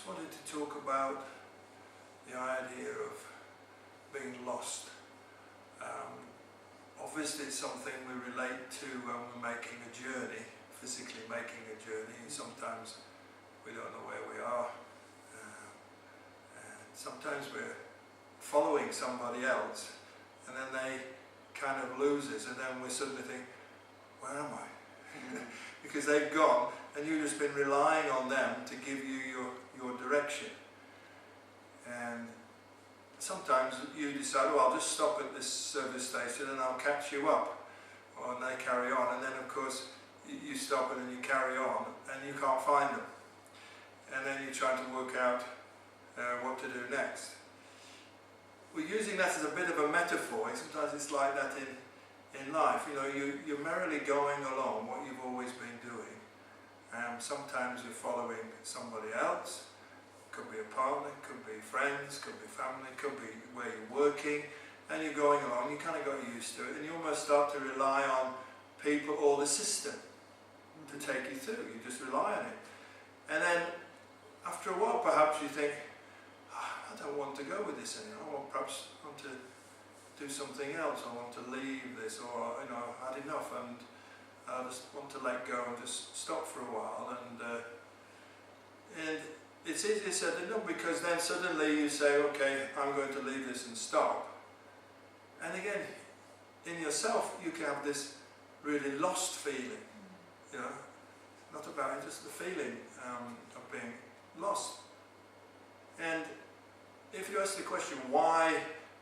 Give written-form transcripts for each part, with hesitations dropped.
wanted to talk about the idea of being lost. Obviously it's something we relate to when we're making a journey, physically making a journey, and sometimes we don't know where we are. And sometimes we're following somebody else and then they kind of lose us, and then we suddenly think, where am I? Because they've gone and you've just been relying on them to give you your direction. And sometimes you decide, well, I'll just stop at this service station and I'll catch you up. And they carry on, and then of course you stop and then you carry on and you can't find them. And then you try to work out what to do next. We're using that as a bit of a metaphor. Sometimes it's like that in life. You know, you're merrily going along what you've always been doing. Sometimes you're following somebody else. Could be a partner, could be friends, could be family, could be where you're working, and you're going along. You kind of got used to it, and you almost start to rely on people or the system to take you through. You just rely on it. And then after a while perhaps you think, I don't want to go with this anymore. I perhaps want to do something else. I want to leave this, or I've had enough, and I just want to let go and just stop for a while. And it's easier said than done, because then suddenly you say, okay, I'm going to leave this and stop. And again, in yourself you can have this really lost feeling. Not about it, just the feeling of being lost. And if you ask the question, why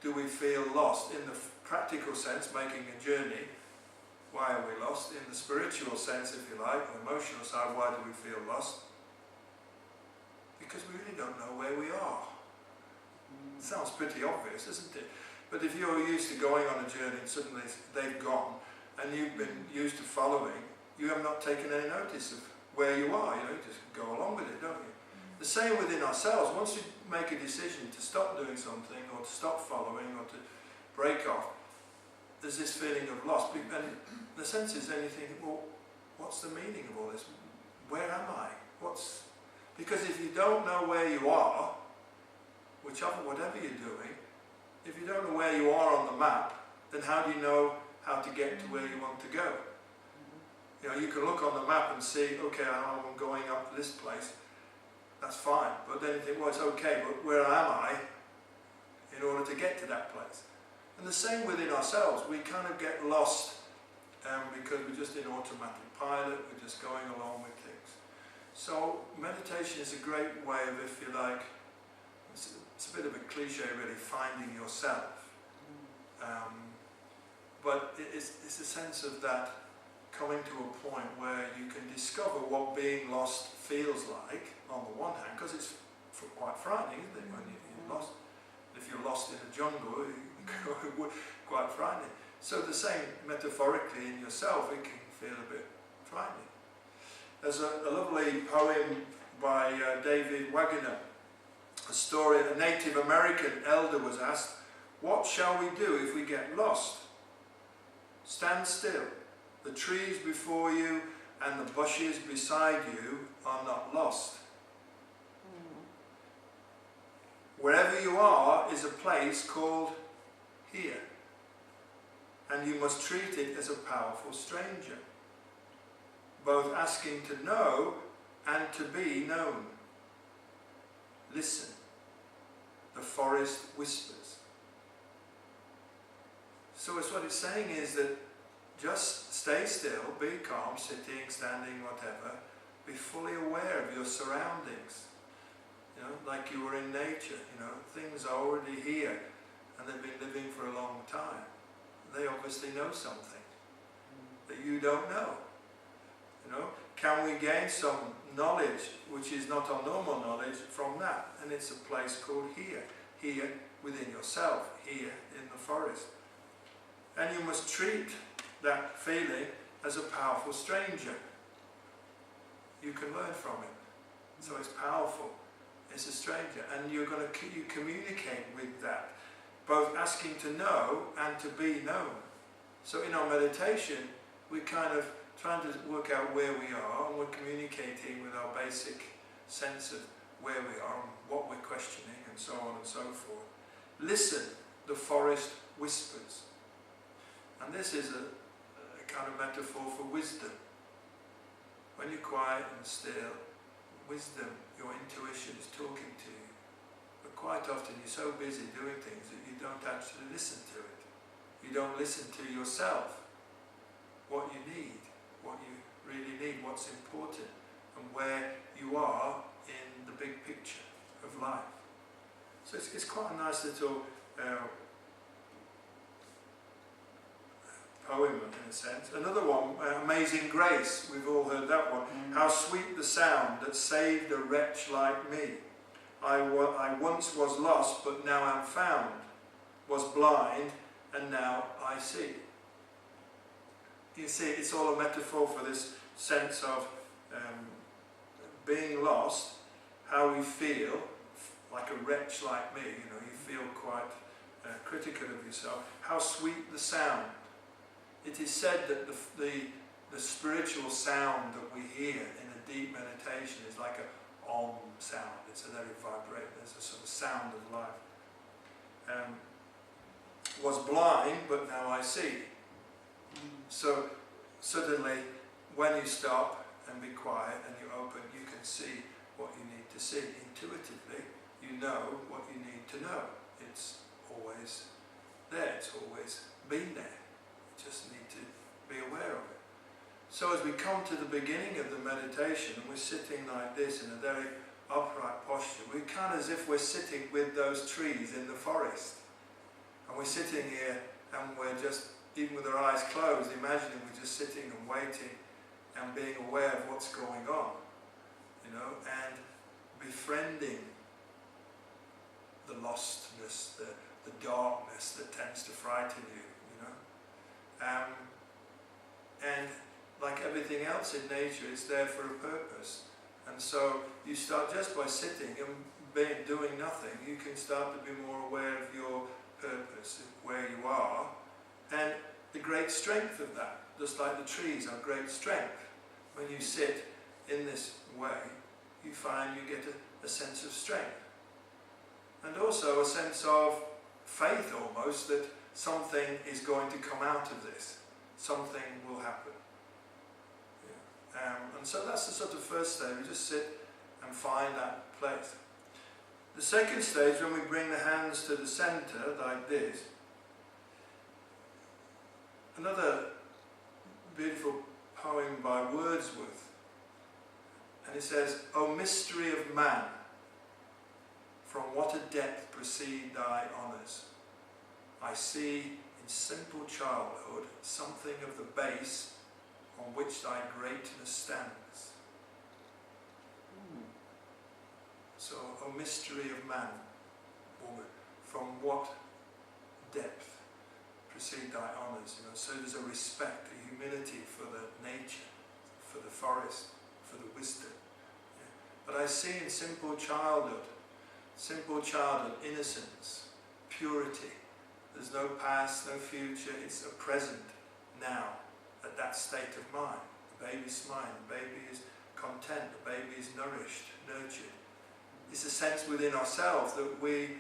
do we feel lost? In the practical sense, making a journey, why are we lost? In the spiritual sense, if you like, or emotional side, why do we feel lost? Because we really don't know where we are. It sounds pretty obvious, isn't it? But if you're used to going on a journey and suddenly they've gone, and you've been used to following, you have not taken any notice of where you are. You just go along with it, don't you? The same within ourselves. Once you make a decision to stop doing something, or to stop following, or to break off, there's this feeling of loss. And the sense is then you think, well, what's the meaning of all this? Where am I? Because if you don't know where you are, whatever you're doing, if you don't know where you are on the map, then how do you know how to get to where you want to go? You can look on the map and see, okay, I'm going up to this place. That's fine, but then you think, well, it's okay, but where am I in order to get to that place? And the same within ourselves. We kind of get lost because we're just in automatic pilot, we're just going along with things. So meditation is a great way of, if you like, it's a bit of a cliche really, finding yourself. But it's a sense of that coming to a point where you can discover what being lost feels like, on the one hand, because it's quite frightening, isn't it, when you're lost. If you're lost in a jungle, it's quite frightening. So the same, metaphorically, in yourself, it can feel a bit frightening. There's a lovely poem by David Wagner, a story. A Native American elder was asked, what shall we do if we get lost? Stand still. The trees before you and the bushes beside you are not lost. Wherever you are is a place called here, and you must treat it as a powerful stranger, both asking to know and to be known. Listen, the forest whispers. So it's what it's saying is that just stay still, be calm, sitting, standing, whatever. Be fully aware of your surroundings. Like you were in nature. Things are already here and they've been living for a long time. They obviously know something that you don't know. Can we gain some knowledge which is not our normal knowledge from that? And it's a place called here within yourself, here in the forest. And you must treat that feeling as a powerful stranger. You can learn from it. So it's powerful. It's a stranger. And you communicate with that, both asking to know and to be known. So in our meditation, we're kind of trying to work out where we are, and we're communicating with our basic sense of where we are and what we're questioning and so on and so forth. Listen, the forest whispers. And this is a kind of metaphor for wisdom. When you're quiet and still, wisdom, your intuition is talking to you. But quite often you're so busy doing things that you don't actually listen to it. You don't listen to yourself, what you need, what you really need, what's important, and where you are in the big picture of life. So it's quite a nice little poem in a sense. Another one, Amazing Grace, we've all heard that one. How sweet the sound that saved a wretch like me. I once was lost, but now am found, was blind, and now I see. You see, it's all a metaphor for this sense of being lost, how we feel, like a wretch like me, you know, you feel quite critical of yourself. How sweet the sound. It is said that the spiritual sound that we hear in a deep meditation is like a om sound. It's a very vibrant, there's a sort of sound of life. Was blind, but now I see. So suddenly, when you stop and be quiet and you open, you can see what you need to see. Intuitively, you know what you need to know. It's always there, it's always been there. You just need to be aware of it. So as we come to the beginning of the meditation, and we're sitting like this in a very upright posture, we're kind of as if we're sitting with those trees in the forest. And we're sitting here and we're just, even with our eyes closed, imagining we're just sitting and waiting and being aware of what's going on, you know, and befriending the lostness, the darkness that tends to frighten you, you know. And like everything else in nature, it's there for a purpose. And so you start just by sitting and doing nothing, you can start to be more aware of your purpose, of where you are, and the great strength of that. Just like the trees are great strength. When you sit in this way, you find you get a sense of strength. And also a sense of faith almost that something is going to come out of this. Something will happen. Yeah. And so that's the sort of first stage. We just sit and find that place. The second stage, when we bring the hands to the center like this, another beautiful poem by Wordsworth, and it says, O mystery of man, from what a depth proceed thy honours. I see in simple childhood something of the base on which thy greatness stands. So, O mystery of man, woman, from what depth proceed thy honours, you know. So there's a respect, a humility for the nature, for the forest, for the wisdom. Yeah. But I see in simple childhood, innocence, purity. There's no past, no future, it's a present now, at that state of mind. The baby's smiling, the baby is content, the baby is nourished, nurtured. It's a sense within ourselves that we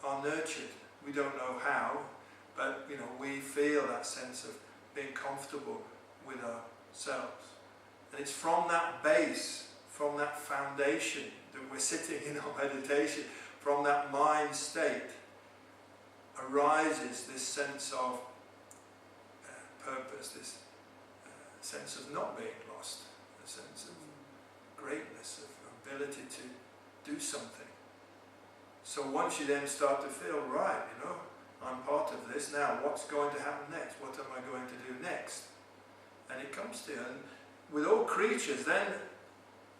are nurtured. We don't know how, but you know, we feel that sense of being comfortable with ourselves. And it's from that base, from that foundation that we're sitting in our meditation, from that mind state arises this sense of purpose, this sense of not being lost, a sense of greatness, of ability to do something. So once you then start to feel, right, you know, I'm part of this now, what's going to happen next? What am I going to do next? And it comes to you. And with all creatures, then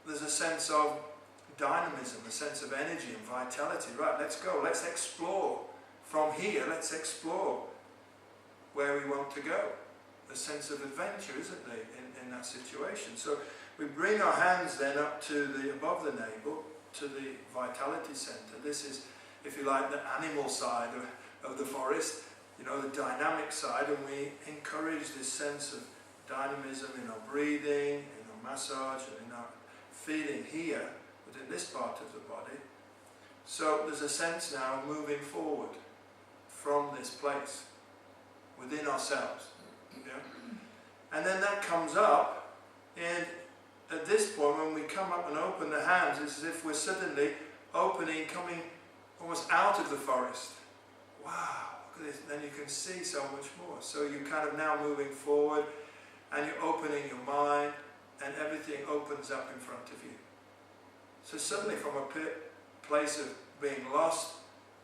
there's a sense of dynamism, a sense of energy and vitality. Right, let's go, let's explore. From here, let's explore where we want to go. A sense of adventure, isn't there, in that situation? So we bring our hands then up to above the navel, to the vitality center. This is, if you like, the animal side of the forest, you know, the dynamic side, and we encourage this sense of dynamism in our breathing, in our massage, and in our feeling here, within this part of the body. So there's a sense now of moving forward from this place, within ourselves. Yeah? And then that comes up, and at this point when we come up and open the hands, it's as if we're suddenly opening, coming almost out of the forest. Wow, look at this. Then you can see so much more. So you're kind of now moving forward, and you're opening your mind, and everything opens up in front of you. So suddenly from a place of being lost,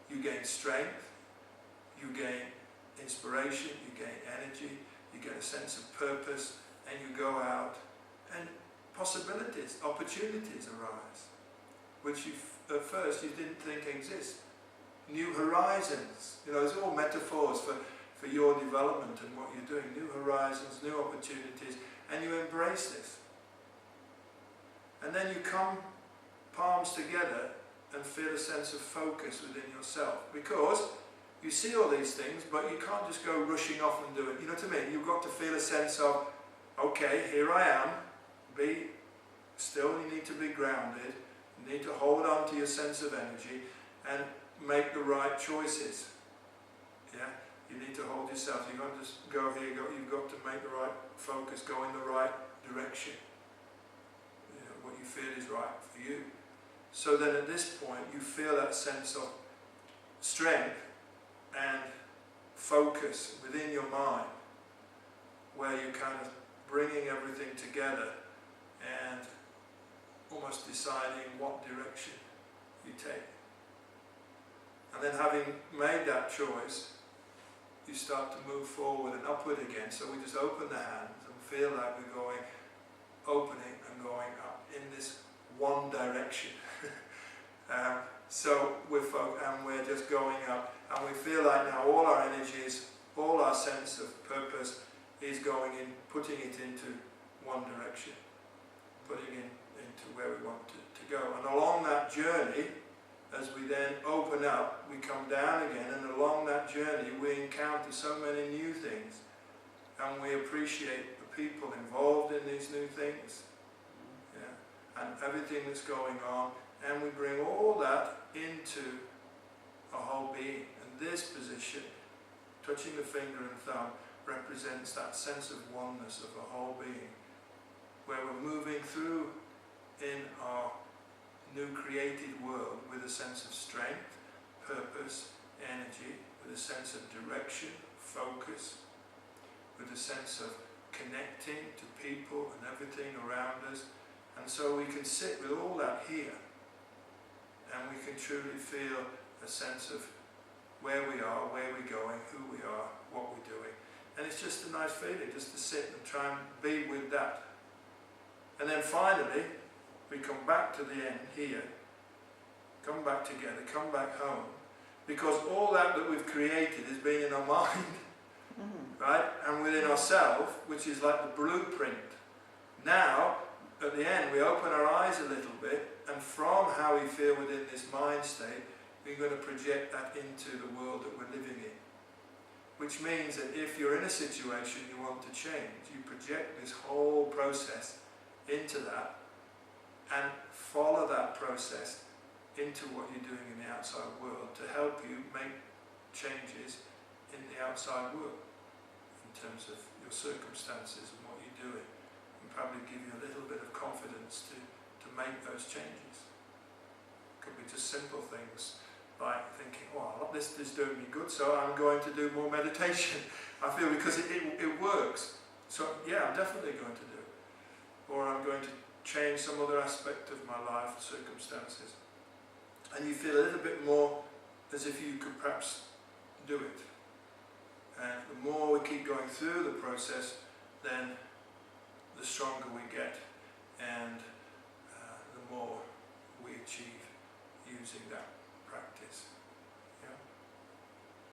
you gain strength, you gain inspiration, you gain energy, you get a sense of purpose, and you go out, and possibilities, opportunities arise, which at first you didn't think exist. New horizons, it's all metaphors for your development and what you're doing. New horizons, new opportunities, and you embrace this. And then you come palms together and feel a sense of focus within yourself, because you see all these things, but you can't just go rushing off and do it. You know what I mean? You've got to feel a sense of, okay, here I am. Be still, you need to be grounded. You need to hold on to your sense of energy and make the right choices. Yeah? You need to hold yourself. You can't just go here, you've got to make the right focus, go in the right direction. What you feel is right for you. So then at this point you feel that sense of strength and focus within your mind, where you're kind of bringing everything together and almost deciding what direction you take. And then having made that choice, you start to move forward and upward again. So we just open the hands and feel like we're going, opening and going up in this one direction. So we're just going up, and we feel like now all our energies, all our sense of purpose is going in, putting it into one direction, putting it into where we want to go. And along that journey, as we then open up, we come down again, and along that journey we encounter so many new things, and we appreciate the people involved in these new things, and everything that's going on, and we bring all that into a whole being. And this position, touching the finger and thumb, represents that sense of oneness of a whole being, where we're moving through in our new created world with a sense of strength, purpose, energy, with a sense of direction, focus, with a sense of connecting to people and everything around us. And so we can sit with all that here, and we can truly feel a sense of where we are, where we're going, who we are, what we're doing. And it's just a nice feeling just to sit and try and be with that. And then finally, we come back to the end here, come back together, come back home, because all that we've created has been in our mind, right? And within ourselves, which is like the blueprint. Now, at the end, we open our eyes a little bit, and from how we feel within this mind state, we're going to project that into the world that we're living in. Which means that if you're in a situation you want to change, you project this whole process into that, and follow that process into what you're doing in the outside world to help you make changes in the outside world in terms of your circumstances and what you're doing, and probably give you a little bit of confidence to make those changes. Could be just simple things like thinking, oh, this is doing me good, so I'm going to do more meditation. I feel because it works. So yeah, I'm definitely going to do it. Or I'm going to change some other aspect of my life or circumstances. And you feel a little bit more as if you could perhaps do it. And the more we keep going through the process, then